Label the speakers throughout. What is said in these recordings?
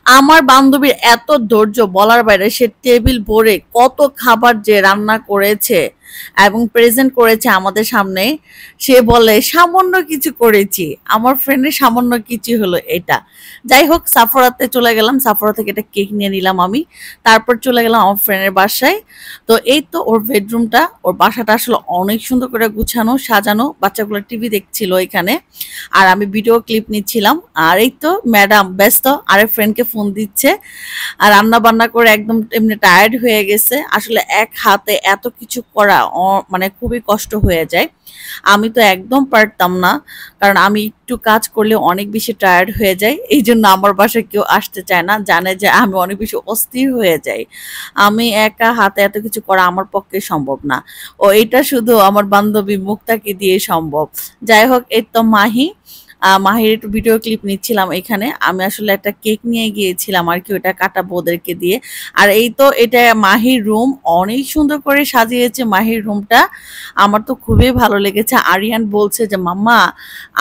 Speaker 1: আমার বান্ধবীর এত ধৈর্য বলার বাইরে, সে টেবিল ভরে কত খাবার যে রান্না করেছে এবং প্রেজেন্ট করেছে আমাদের সামনে। সে বলে সামান্য কিছু করেছি, আমার ফ্রেন্ডের সামান্য কিছু হলো এটা। যাই হোক, সাফরাতে চলে গেলাম, সাফরা থেকে একটা কেক নিয়ে নিলাম আমি। তারপর চলে গেলাম আমার ফ্রেন্ডের বাসায়। তো এই তো ওর বেডরুমটা, ওর বাসাটা আসলে অনেক সুন্দর করে গুছানো সাজানো, বাচ্চাগুলো টিভি দেখছিল এখানে, আর আমি ভিডিও ক্লিপ নিচ্ছিলাম। আর এই তো ম্যাডাম ব্যস্ত, আরেক ফ্রেন্ডকে ফোন দিচ্ছে। আর রান্না বান্না করে একদম এমনি টায়ার্ড হয়ে গেছে। আসলে এক হাতে এত কিছু করা মানে খুবই কষ্ট হয়ে যায়। আমি তো একদম পারতাম না, কারণ আমি একটু কাজ করলে অনেক বেশি টায়ার্ড হয়ে যাই। এই জন্য আমার বাসায় কেউ আসতে চায় না, জানে যে আমি অনেক বেশি অস্থির হয়ে যাই। আমি একা হাতে এত কিছু করা আমার পক্ষে সম্ভব না। ও এটা শুধু আমার বান্ধবী মুক্তাকে দিয়ে সম্ভব। যাই হোক, এই তো মাহি, মাহির একটু ভিডিও ক্লিপ নিচ্ছিলাম এখানে। আমি আসলে একটা কেক নিয়ে গিয়েছিলাম আর কি, ওটা কাটাবো ওদেরকে দিয়ে। আর এই তো এটা মাহির রুম, অনেক সুন্দর করে সাজিয়েছে মাহির রুমটা। আমার তো খুবই ভালো লেগেছে। আরিয়ান বলছে যে মাম্মা,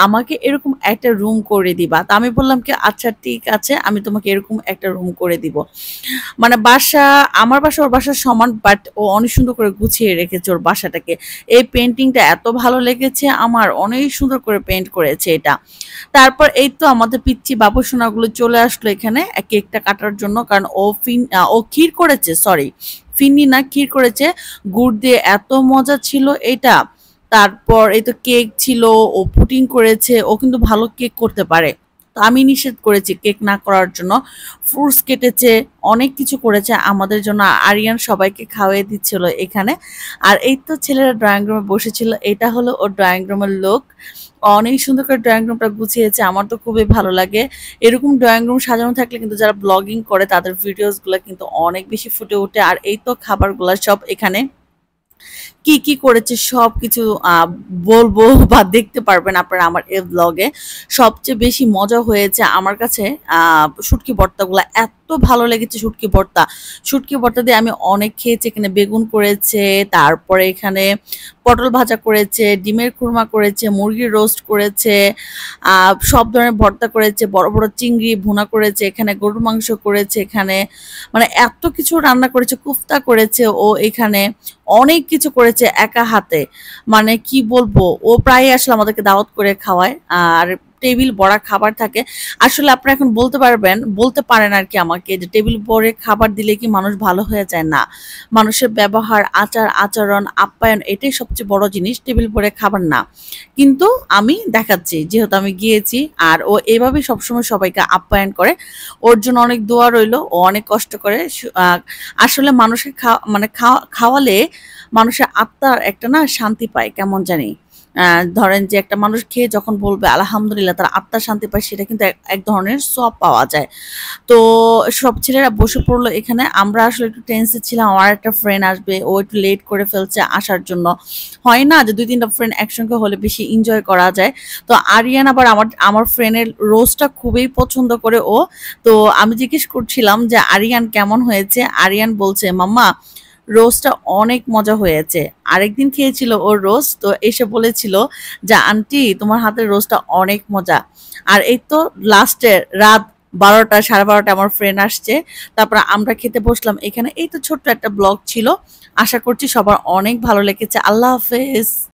Speaker 1: আমাকে এরকম একটা রুম করে দিবা। তা আমি বললাম কি আচ্ছা ঠিক আছে, আমি তোমাকে এরকম একটা রুম করে দিব। মানে বাসা, আমার বাসা ওর বাসার সমান, বাট ও অনেক সুন্দর করে গুছিয়ে রেখেছে ওর বাসাটাকে। এই পেন্টিংটা এত ভালো লেগেছে আমার, অনেক সুন্দর করে পেন্ট করেছে এটা। তারপর এই তো আমাদের পিচ্চি বাবু সোনাগুলো চলে আসলো এখানে কেকটা কাটার জন্য, কারণ ও ক্ষীর করেছে, সরি ফিন্নি না, ক্ষীর করেছে গুড় দিয়ে, এত মজা ছিল এটা। তারপর এই তো কেক ছিল, ও পুডিং করেছে, ও কিন্তু ভালো কেক করতে পারে। তো আমি নিষেধ করেছি কেক না করার জন্য। ফ্রুটস কেটেছে, অনেক কিছু করেছে আমাদের জন্য। আরিয়ান সবাইকে খাওয়াই দিচ্ছিল এখানে। আর এই তো ছেলেরা ড্রয়িং রুমে বসেছিল, এটা হলো ওর ড্রয়িং রুমের লোক। অনেক সুন্দর করে ড্রয়িং রুমটা গুছিয়েছে, আমার তো খুবই ভালো লাগে। এরকম ড্রয়িং রুম সাজানো থাকলে কিন্তু যারা ব্লগিং করে তাদের ভিডিওস গুলো কিন্তু অনেক বেশি ফুটে ওঠে। আর এই তো খাবারগুলো সব এখানে কি কি করেছে সবকিছু বলবো বা দেখতে পারবেন আপনারা আমার এই ব্লগে। সবচেয়ে বেশি মজা হয়েছে আমার কাছে শুটকি ভর্তাগুলা, এত ভালো লেগেছে শুটকি ভর্তা। শুটকি ভর্তা দিয়ে আমি অনেক খেয়েছি। এখানে বেগুন করেছে, তারপরে এখানে পটল ভাজা করেছে, ডিমের খুরমা করেছে, মুরগির রোস্ট করেছে, সব ধরনের ভর্তা করেছে, বড় বড় চিংড়ি ভুনা করেছে, এখানে গরুর মাংস করেছে, এখানে মানে এত কিছু রান্না করেছে, কুফতা করেছে ও এখানে, অনেক কিছু করেছে একা হাতে। মানে কি বলবো, ও প্রায় আসলে আমাদেরকে দাওয়াত করে খাওয়ায়, আর টেবিল ভরা খাবার থাকে। আসলে আপনারা এখন বলতে পারেন আর কি আমাকে, যে টেবিল ভরে খাবার দিলে কি মানুষ ভালো হয়ে যায়? না, মানুষের ব্যবহার, আচার আচরণ, আপ্যায়ন, এটাই সবচেয়ে বড় জিনিস, টেবিল ভরে খাবার না। কিন্তু আমি দেখাচ্ছি, যেহেতু আমি গিয়েছি, আর ও এভাবে সবসময় সবাইকে আপ্যায়ন করে। ওর জন্য অনেক দোয়া রইলো, ও অনেক কষ্ট করে। আসলে মানুষকে মানে খাওয়ালে মানুষের আত্মার একটা না শান্তি পায় কেমন জানি। ধরেন যে একটা মানুষ খেয়ে যখন বলবে আলহামদুলিল্লাহ, তার আত্মার শান্তি পায়, সেটা কিন্তু এক ধরনের সওয়াব পাওয়া যায়। তো সব ছেলেরা বসে পড়লো এখানে। আমরা আসলে একটু টেন্সে ছিলাম, আমার একটা ফ্রেন্ড আসবে, ও একটু লেট করে ফেলছে আসার জন্য। হয় না যে দুই তিনটা ফ্রেন্ড একসঙ্গে হলে বেশি এনজয় করা যায়। তো আরিয়ান আবার আমার ফ্রেন্ডের রোজটা খুবই পছন্দ করে ও। তো আমি জিজ্ঞেস করছিলাম যে আরিয়ান কেমন হয়েছে। আরিয়ান বলছে মাম্মা, রোস্টটা অনেক মজা হয়েছে। আরেকদিন খেয়েছিল ওর রোস্ট, তো এসে বলেছিল যে আন্টি তোমার হাতের রোস্টটা অনেক মজা। আর এই তো লাস্টে রাত 12টা, 12:30 আমার ফ্রেন্ড আসছে। তারপর আমরা খেতে বসলাম এখানে। এই তো ছোট্ট একটা ব্লগ ছিল, আশা করছি সবার অনেক ভালো লেগেছে। আল্লাহ হাফেজ।